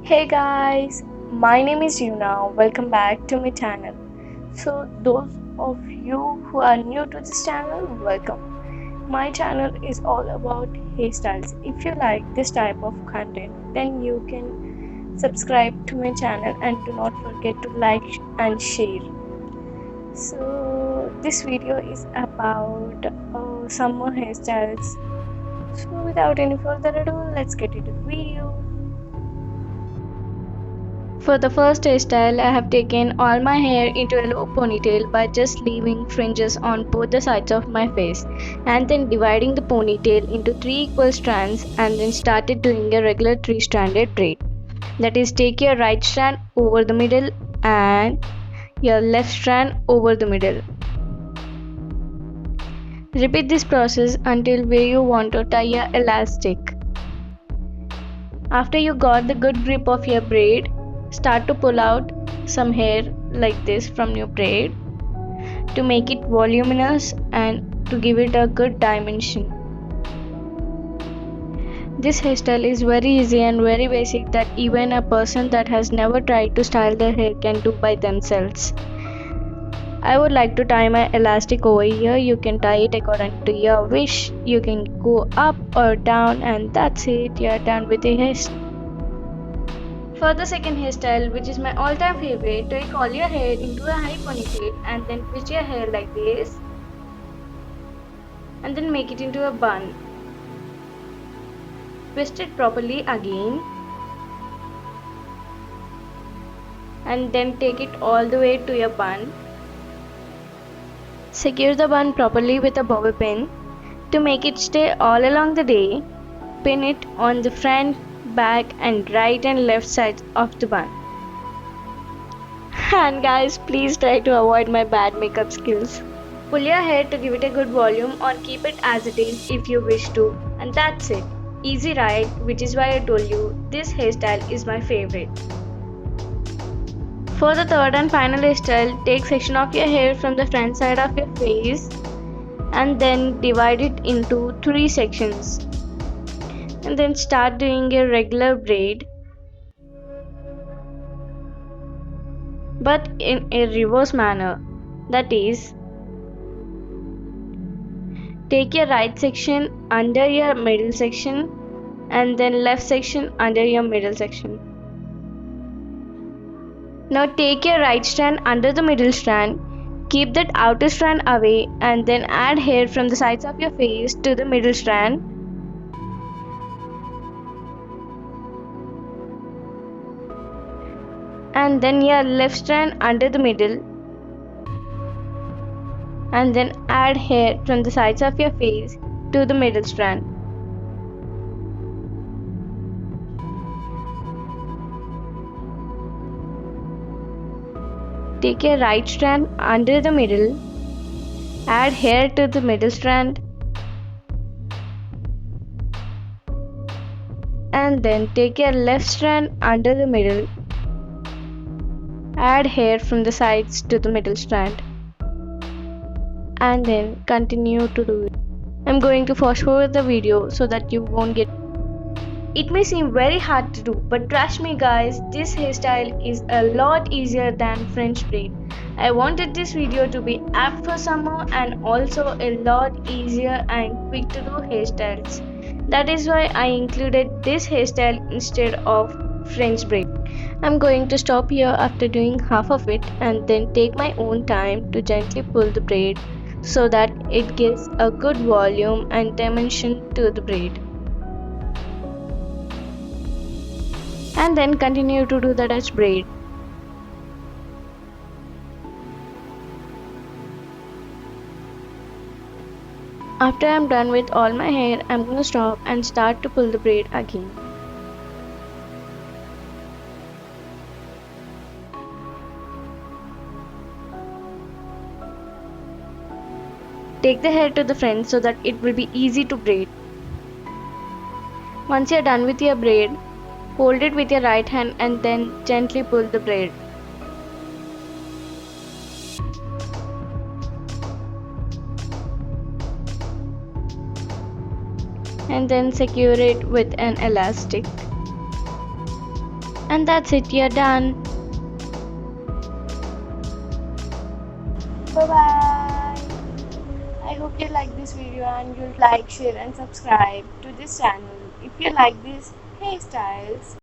Hey guys, my name is Yuna. Welcome back to my channel. So, those of you who are new to this channel, welcome. My channel is all about hairstyles. If you like this type of content, then you can subscribe to my channel and do not forget to like and share. So, this video is about summer hairstyles. So, without any further ado, let's get into the video. For the first hairstyle, I have taken all my hair into a low ponytail by just leaving fringes on both the sides of my face and then dividing the ponytail into 3 equal strands and then started doing a regular 3-stranded braid. That is, take your right strand over the middle and your left strand over the middle. Repeat this process until where you want to tie your elastic. After you got the good grip of your braid, start to pull out some hair like this from your braid to make it voluminous and to give it a good dimension. This hairstyle is very easy and very basic that even a person that has never tried to style their hair can do by themselves. I would like to tie my elastic over here. You can tie it according to your wish. You can go up or down, and that's it. You're done with the hairstyle. For the second hairstyle, which is my all-time favorite, take all your hair into a high ponytail and then twist your hair like this and then make it into a bun. Twist it properly again and then take it all the way to your bun. Secure the bun properly with a bobby pin. To make it stay all along the day, pin it on the front, back and right and left sides of the bun. And guys, please try to avoid my bad makeup skills. Pull your hair to give it a good volume or keep it as it is if you wish to. And that's it. Easy right, which is why I told you this hairstyle is my favorite. For the third and final hairstyle, take section of your hair from the front side of your face and then divide it into 3 sections. And then start doing a regular braid, but in a reverse manner. That is, take your right section under your middle section and then left section under your middle section. Now take your right strand under the middle strand, keep that outer strand away and then add hair from the sides of your face to the middle strand. And then your left strand under the middle and then add hair from the sides of your face to the middle strand. Take your right strand under the middle, add hair to the middle strand and then take your left strand under the middle, add hair from the sides to the middle strand and then continue to do it. I'm going to fast forward the video so that you won't get. It may seem very hard to do, but trust me guys, this hairstyle is a lot easier than French braid. I wanted this video to be apt for summer and also a lot easier and quick to do hairstyles. That is why I included this hairstyle instead of French braid. I'm going to stop here after doing half of it and then take my own time to gently pull the braid so that it gives a good volume and dimension to the braid. And then continue to do the Dutch braid. After I'm done with all my hair, I'm going to stop and start to pull the braid again. Take the hair to the front so that it will be easy to braid. Once you're done with your braid, hold it with your right hand and then gently pull the braid. And then secure it with an elastic. And that's it, you're done. Bye bye. I hope you like this video and you'll like, share and subscribe to this channel if you like these hairstyles.